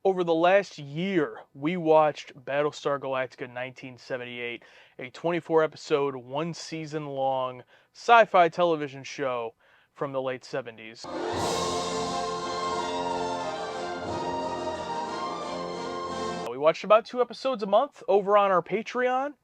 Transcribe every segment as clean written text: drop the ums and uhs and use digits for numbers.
Over the last year, we watched Battlestar Galactica 1978, a 24 episode, one season long sci fi television show from the late 70s. We watched about 2 episodes a month over on our Patreon.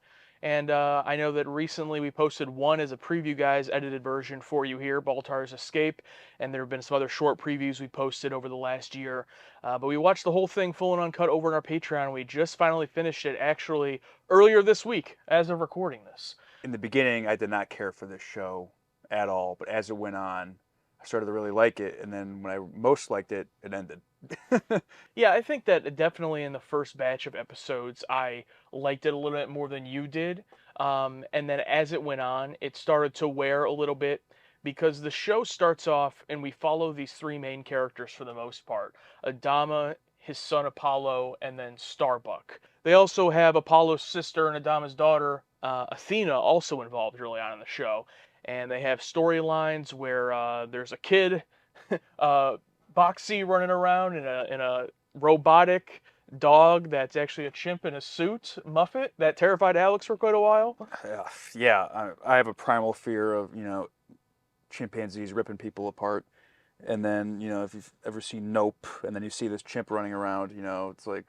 And I know that recently we posted one as a preview, guys, edited version for you here, Baltar's Escape. And there have been some other short previews we posted over the last year. But we watched the whole thing full and uncut over on our Patreon. We just finally finished it actually earlier this week as of recording this. In the beginning, I did not care for this show at all, but as it went on, I started to really like it, and then when I most liked it, it ended. Yeah, I think that definitely in the first batch of episodes, I liked it a little bit more than you did. And then as it went on, it started to wear a little bit because the show starts off and we follow these three main characters for the most part: Adama, his son Apollo, and then Starbuck. They also have Apollo's sister and Adama's daughter, Athena, also involved early on in the show. And they have storylines where there's a kid. uh, Boxy running around in a robotic dog that's actually a chimp in a suit, Muffet, that terrified Alex for quite a while. Yeah, I have a primal fear of chimpanzees ripping people apart, and then if you've ever seen Nope, and then you see this chimp running around, it's like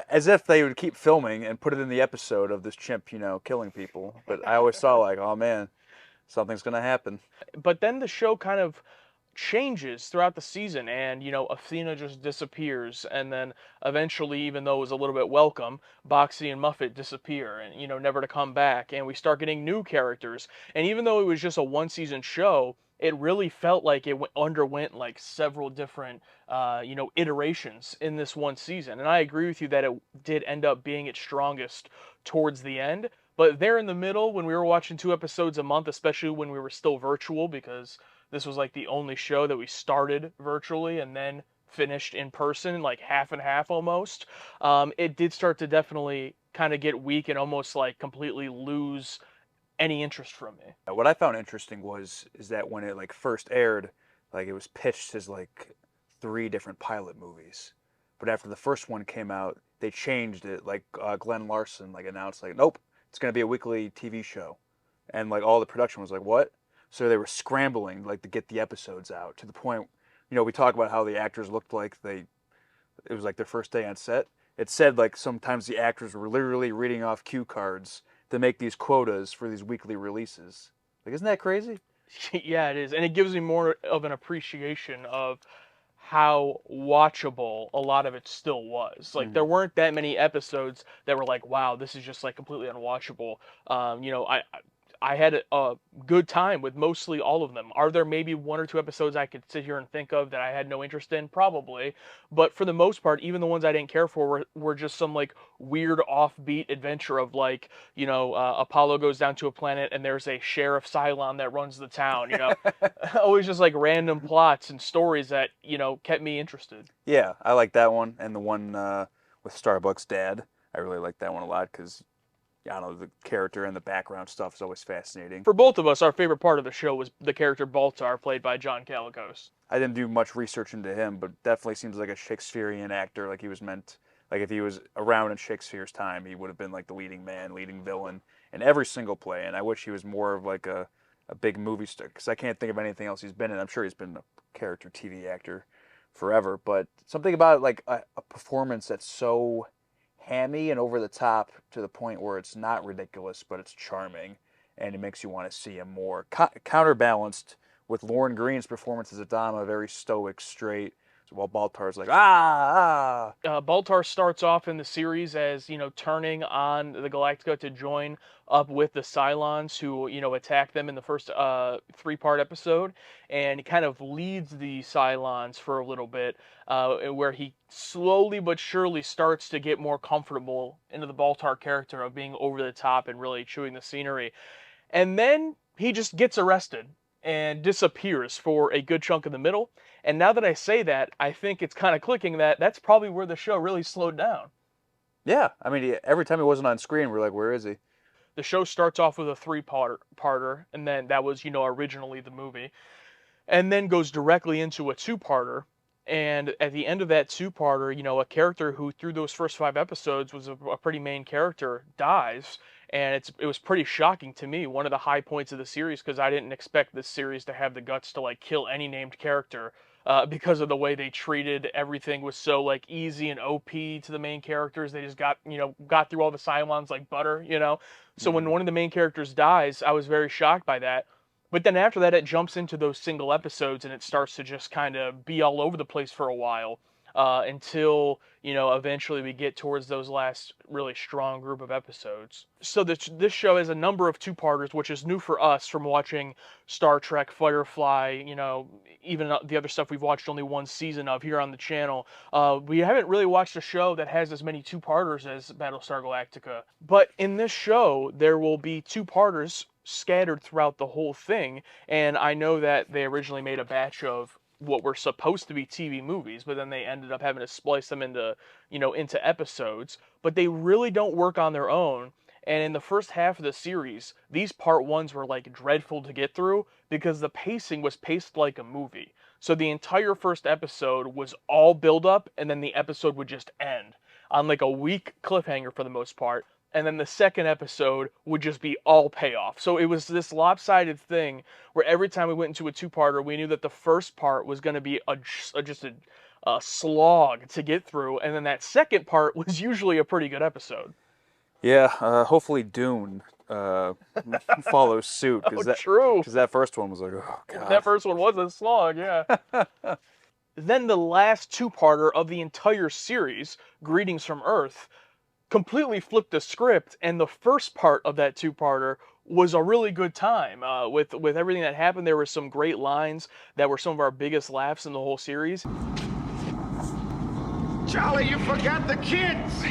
as if they would keep filming and put it in the episode of this chimp, killing people. But I always saw like, oh man, something's gonna happen. But then the show kind of changes throughout the season, and Athena just disappears, and then eventually, even though it was a little bit welcome, Boxy and Muffet disappear, and never to come back, and we start getting new characters. And even though it was just a one season show, it really felt like it underwent like several different iterations in this one season. And I agree with you that it did end up being its strongest towards the end. But there in the middle, when we were watching 2 episodes a month, especially when we were still virtual, because this was like the only show that we started virtually and then finished in person, like half and half almost. It did start to definitely kind of get weak and almost like completely lose any interest from me. What I found interesting is that when it like first aired, like it was pitched as like three different pilot movies, but after the first one came out, they changed it. Like Glenn Larson like announced like, nope, it's gonna be a weekly TV show, and like all the production was like, what? So they were scrambling like to get the episodes out to the point. We talk about how the actors looked like it was like their first day on set. It said like sometimes the actors were literally reading off cue cards to make these quotas for these weekly releases. Like, isn't that crazy? Yeah, it is. And it gives me more of an appreciation of how watchable a lot of it still was. Like there Mm-hmm. weren't that many episodes that were like, wow, this is just like completely unwatchable. I had a good time with mostly all of them. Are there maybe one or two episodes I could sit here and think of that I had no interest in? Probably. But for the most part, even the ones I didn't care for were just some like weird offbeat adventure of like, Apollo goes down to a planet and there's a sheriff Cylon that runs the town, always just like random plots and stories that, kept me interested. Yeah, I like that one, and the one with Starbucks' dad. I really like that one a lot because I don't know, the character and the background stuff is always fascinating. For both of us, our favorite part of the show was the character Baltar, played by John Calicos. I didn't do much research into him, but definitely seems like a Shakespearean actor. Like he was meant, like if he was around in Shakespeare's time, he would have been like the leading man, leading villain in every single play. And I wish he was more of like a big movie star because I can't think of anything else he's been in. I'm sure he's been a character TV actor forever, but something about like a performance that's so hammy and over the top to the point where it's not ridiculous, but it's charming, and it makes you want to see him more. Counterbalanced with Lauren Green's performance as Adama, very stoic, straight, while Baltar's like Baltar starts off in the series as, turning on the Galactica to join up with the Cylons who, attack them in the first three-part episode, and he kind of leads the Cylons for a little bit, where he slowly but surely starts to get more comfortable into the Baltar character of being over the top and really chewing the scenery. And then he just gets arrested and disappears for a good chunk of the middle. And now that I say that, I think it's kind of clicking that that's probably where the show really slowed down. yeah. I mean, every time he wasn't on screen, we're like, where is he? The show starts off with a three-parter, and then that was, originally the movie, and then goes directly into a two-parter, And at the end of that two-parter, a character who through those first 5 episodes was a pretty main character dies, and it was pretty shocking to me. One of the high points of the series because I didn't expect this series to have the guts to like kill any named character. Because of the way they treated everything was so like easy and OP to the main characters, they just got through all the Cylons like butter. So when Hmm. one of the main characters dies, I was very shocked by that. But then after that, it jumps into those single episodes and it starts to just kind of be all over the place for a while until, eventually we get towards those last really strong group of episodes. So this show has a number of two-parters, which is new for us from watching Star Trek, Firefly, even the other stuff we've watched only one season of here on the channel. We haven't really watched a show that has as many two-parters as Battlestar Galactica. But in this show, there will be two-parters scattered throughout the whole thing. And I know that they originally made a batch of what were supposed to be TV movies, but then they ended up having to splice them into episodes. But they really don't work on their own. And in the first half of the series, these part ones were like dreadful to get through because the pacing was paced like a movie. So the entire first episode was all build up, and then the episode would just end on like a weak cliffhanger for the most part, and then the second episode would just be all payoff. So it was this lopsided thing where every time we went into a two-parter, we knew that the first part was going to be just a slog to get through, and then that second part was usually a pretty good episode. Yeah, hopefully Dune follows suit Oh, true. because that first one was like, oh That God. first one was a slog, yeah. Then the last two-parter of the entire series, Greetings from Earth, completely flipped the script, and the first part of that two-parter was a really good time. With everything that happened, there were some great lines that were some of our biggest laughs in the whole series. Charlie, you forgot the kids!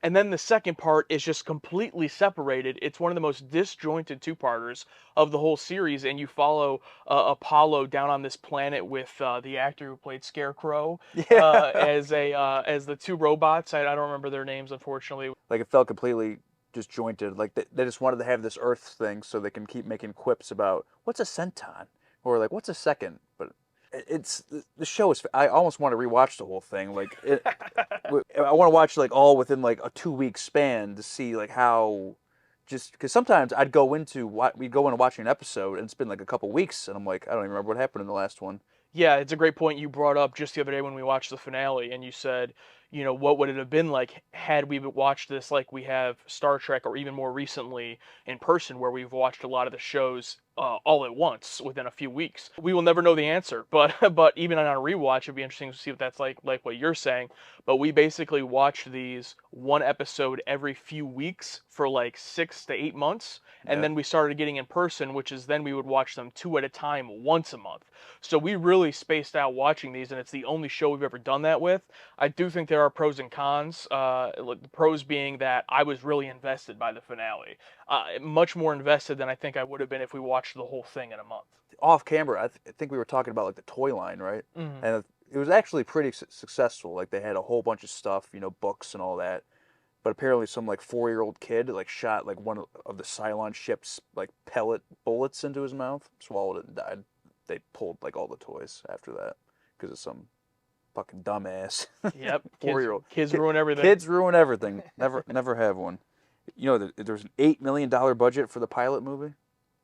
And then the second part is just completely separated. It's one of the most disjointed two-parters of the whole series, and you follow Apollo down on this planet with the actor who played Scarecrow Yeah. as the two robots. I don't remember their names, unfortunately. Like it felt completely disjointed. Like they just wanted to have this Earth thing so they can keep making quips about what's a centon or like what's a second. But it's the show is. I almost want to rewatch the whole thing. I want to watch like all within like a 2 week span to see like how. Just because sometimes we'd go into watching an episode and it's been like a couple weeks and I'm like I don't even remember what happened in the last one. Yeah, it's a great point you brought up just the other day when we watched the finale, and you said, what would it have been like had we watched this like we have Star Trek, or even more recently in person, where we've watched a lot of the shows all at once within a few weeks. We will never know the answer, but but even on a rewatch, it'd be interesting to see what that's like what you're saying. But we basically watched these one episode every few weeks for like 6 to 8 months, and Yeah. then we started getting in person, which is then we would watch them two at a time once a month. So we really spaced out watching these, and it's the only show we've ever done that with. I do think there are pros and cons. The pros being that I was really invested by the finale, much more invested than I think I would have been if we watched the whole thing in a month. Off camera, I think we were talking about like the toy line, right? Hmm. And it was actually pretty successful. Like they had a whole bunch of stuff, books and all that. But apparently, some like 4-year-old kid like shot like one of the Cylon ship's like pellet bullets into his mouth, swallowed it, and died. They pulled like all the toys after that because of some fucking dumbass Yep, kids 4-year-old. kids ruin everything. Kids ruin everything. Never have one. There's an $8 million budget for the pilot movie.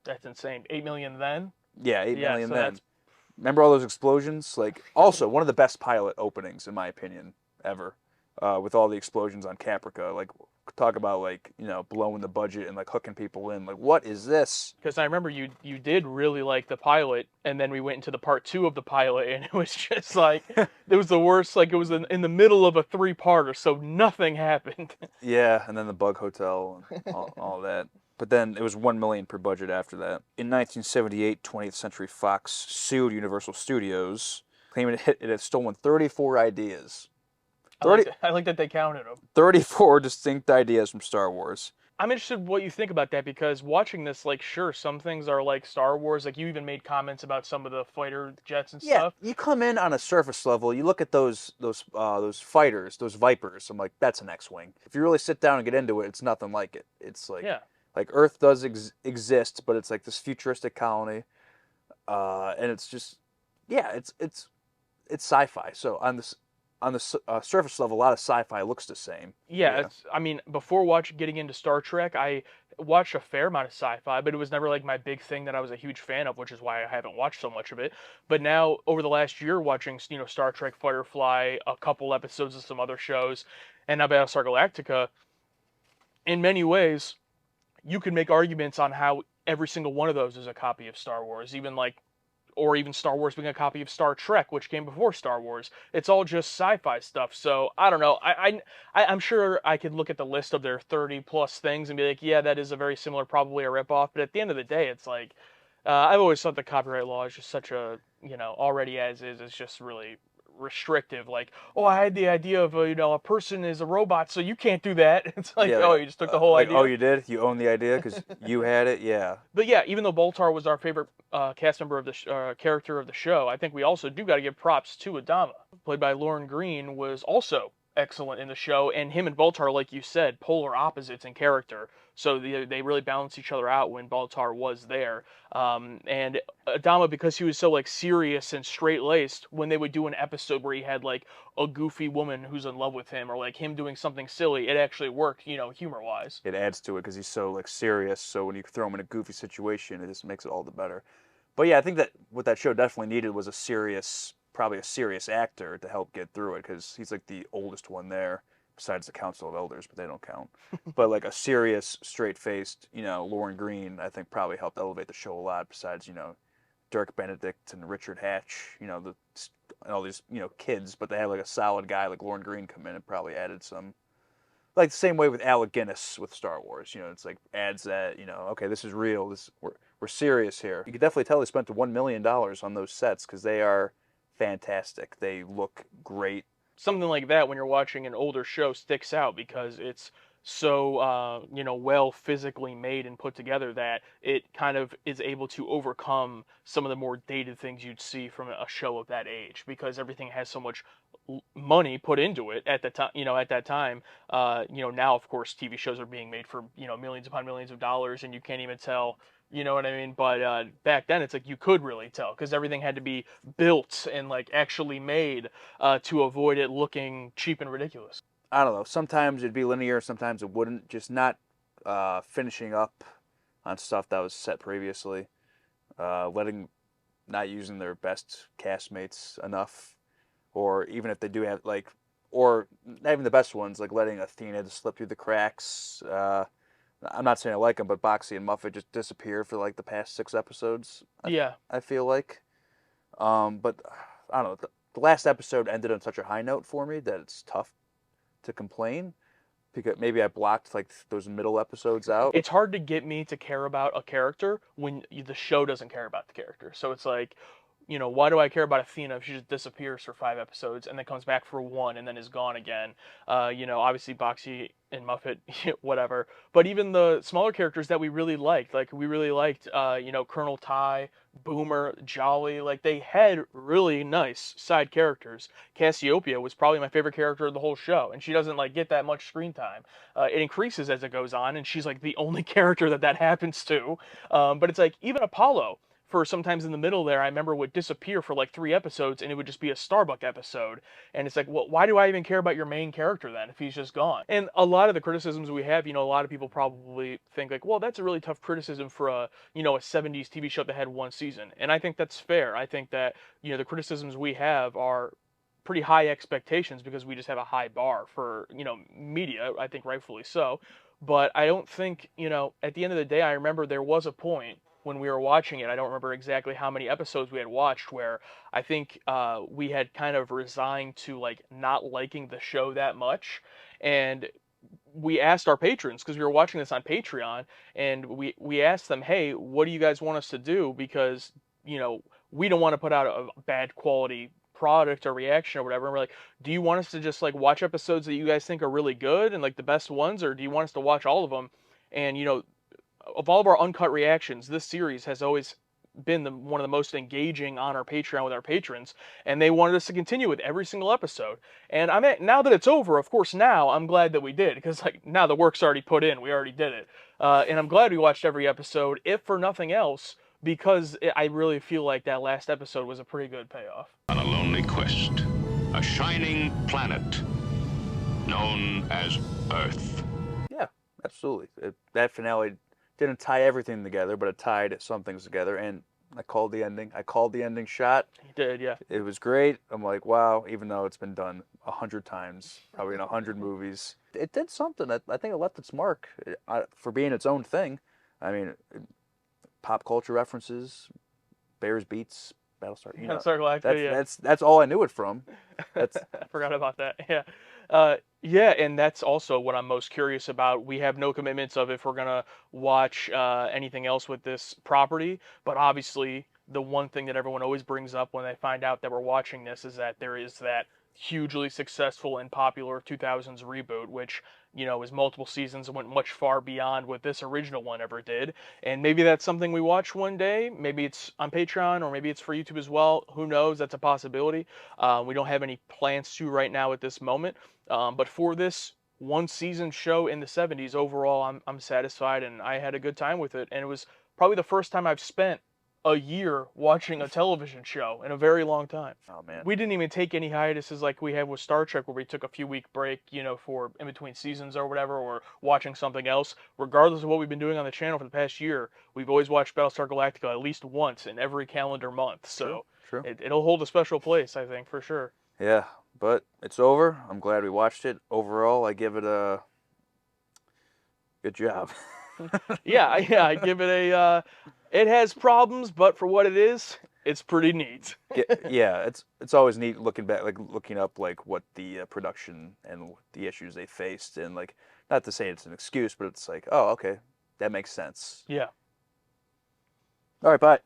That's insane. 8 million then. Yeah, eight Yeah, million so then. that's Remember all those explosions? Like, also one of the best pilot openings in my opinion ever, with all the explosions on Caprica. Like, talk about like blowing the budget and like hooking people in. Like, what is this? because I remember you did really like the pilot, and then we went into the part two of the pilot, and it was just like it was the worst. Like it was in the middle of a three-parter, so nothing happened. Yeah, and then the Bug Hotel and all that. But then it was 1 million per budget after that. In 1978, 20th Century Fox sued Universal Studios, claiming it had stolen 34 ideas. I like that they counted them. 34 distinct ideas from Star Wars. I'm interested in what you think about that because watching this, like, sure, some things are like Star Wars. Like, you even made comments about some of the fighter jets and Yeah, stuff. you come in on a surface level, you look at those fighters, those Vipers. I'm like, that's an X-wing. If you really sit down and get into it, it's nothing like it. It's Yeah. like Earth does exist, but it's like this futuristic colony, and it's just, yeah, it's sci-fi. So on the surface level, a lot of sci-fi looks the same. Yeah, Yeah. it's I mean, before getting into Star Trek, I watched a fair amount of sci-fi, but it was never like my big thing that I was a huge fan of, which is why I haven't watched so much of it. But now over the last year watching, Star Trek Firefly, a couple episodes of some other shows, and now Battlestar Galactica, in many ways, you can make arguments on how every single one of those is a copy of Star Wars, or even Star Wars being a copy of Star Trek, which came before Star Wars. It's all just sci-fi stuff. So I don't know. I'm sure I could look at the list of their 30 plus things and be like, yeah, that is a very similar, probably a ripoff. But at the end of the day, it's like I've always thought the copyright law is just such a already as is, it's just really restrictive. Like, oh, I had the idea of a person is a robot, so you can't do that. It's like, Yeah, oh, you just took the whole like, oh, idea. you did? You own the idea because you had it? Yeah. But yeah, even though Boltar was our favorite cast member of the character of the show, I think we also do got to give props to Adama, played by Lauren Green, was also excellent in the show, and him and Boltar, like you said, polar opposites in character. So they really balanced each other out when Boltar was there. And Adama, because he was so like serious and straight laced, when they would do an episode where he had like a goofy woman who's in love with him, or like him doing something silly, it actually worked, humor wise. It adds to it because he's so like serious. So when you throw him in a goofy situation, it just makes it all the better. But yeah, I think that what that show definitely needed was probably a serious actor to help get through it because he's like the oldest one there, besides the Council of Elders, but they don't count. But like a serious, straight-faced, Lauren Green, I think probably helped elevate the show a lot. Besides, Dirk Benedict and Richard Hatch, and all these, kids, but they had like a solid guy like Lauren Green come in and probably added some. Like the same way with Alec Guinness with Star Wars, it's like adds that, okay, this is real. We're serious here. You can definitely tell they spent $1 million on those sets because they are fantastic. They look great. Something like that when you're watching an older show sticks out because it's so well physically made and put together that it kind of is able to overcome some of the more dated things you'd see from a show of that age because everything has so much money put into it at the time. At that time, now of course TV shows are being made for millions upon millions of dollars, and you can't even tell. You know what I mean? But back then, it's like you could really tell because everything had to be built and like actually made to avoid it looking cheap and ridiculous. I don't know. Sometimes it'd be linear, sometimes it wouldn't. Just not finishing up on stuff that was set previously. Not using their best castmates enough, or even if they do have or not even the best ones, like letting Athena just slip through the cracks. I'm not saying I like them, but Boxy and Muffet just disappear for like the past 6 episodes. Yeah. I feel like. But I don't know. The last episode ended on such a high note for me that it's tough to complain because maybe I blocked like those middle episodes out. It's hard to get me to care about a character when the show doesn't care about the character. So it's like, why do I care about Athena if she just disappears for 5 episodes and then comes back for 1 and then is gone again? Obviously Boxy and Muffet, whatever. But even the smaller characters that we really liked, Colonel Ty, Boomer, Jolly, like they had really nice side characters. Cassiopeia was probably my favorite character of the whole show, and she doesn't like get that much screen time. It increases as it goes on, and she's like the only character that happens to. But it's like even Apollo for sometimes in the middle there, I remember would disappear for like 3 episodes and it would just be a Starbuck episode. And it's like, well, why do I even care about your main character then if he's just gone? And a lot of the criticisms we have, a lot of people probably think like, well, that's a really tough criticism for a 70s TV show that had 1 season. And I think that's fair. I think that, the criticisms we have are pretty high expectations because we just have a high bar for, media, I think rightfully so. But I don't think, at the end of the day, I remember there was a point when we were watching it, I don't remember exactly how many episodes we had watched, where I think we had kind of resigned to like not liking the show that much, and we asked our patrons because we were watching this on Patreon, and we asked them, hey, what do you guys want us to do? Because we don't want to put out a bad quality product or reaction or whatever. And we're like, do you want us to just like watch episodes that you guys think are really good and like the best ones, or do you want us to watch all of them? And of all of our uncut reactions, this series has always been one of the most engaging on our Patreon with our patrons, and they wanted us to continue with every single episode. And now that it's over, of course, now I'm glad that we did, because like now the work's already put in, we already did it, and I'm glad we watched every episode, if for nothing else, because I really feel like that last episode was a pretty good payoff. On a lonely quest, a shining planet known as Earth. Yeah, absolutely. That finale didn't tie everything together, but it tied some things together. And I called the ending. I called the ending shot. He did, yeah. It was great. I'm like, wow. Even though it's been done 100 times, probably in 100 movies, it did something. I think it left its mark for being its own thing. I mean, pop culture references, Bears beats Battlestar. You know, Battlestar Galactica, yeah. that's all I knew it from. That's I forgot about that. Yeah. Yeah, and that's also what I'm most curious about. We have no commitments of if we're gonna watch anything else with this property, but obviously the one thing that everyone always brings up when they find out that we're watching this is that there is that hugely successful and popular 2000s reboot, which is multiple seasons and went much far beyond what this original one ever did. And maybe that's something we watch one day. Maybe it's on Patreon or maybe it's for YouTube as well. Who knows? That's a possibility. We don't have any plans to right now at this moment. But for this one season show in the 70s, overall, I'm satisfied and I had a good time with it. And it was probably the first time I've spent a year watching a television show in a very long time. oh man. We didn't even take any hiatuses like we had with Star Trek, where we took a few week break, for in between seasons or whatever, or watching something else. Regardless of what we've been doing on the channel for the past year, we've always watched Battlestar Galactica at least once in every calendar month. So True. it'll hold a special place, I think, for sure. Yeah, but it's over. I'm glad we watched it. Overall, I give it a good job. Yeah, I give it a. It has problems, but for what it is, it's pretty neat. Yeah, it's always neat looking back, like looking up like what the production and the issues they faced, and like not to say it's an excuse, but it's like, oh, okay, that makes sense. Yeah. All right, bye.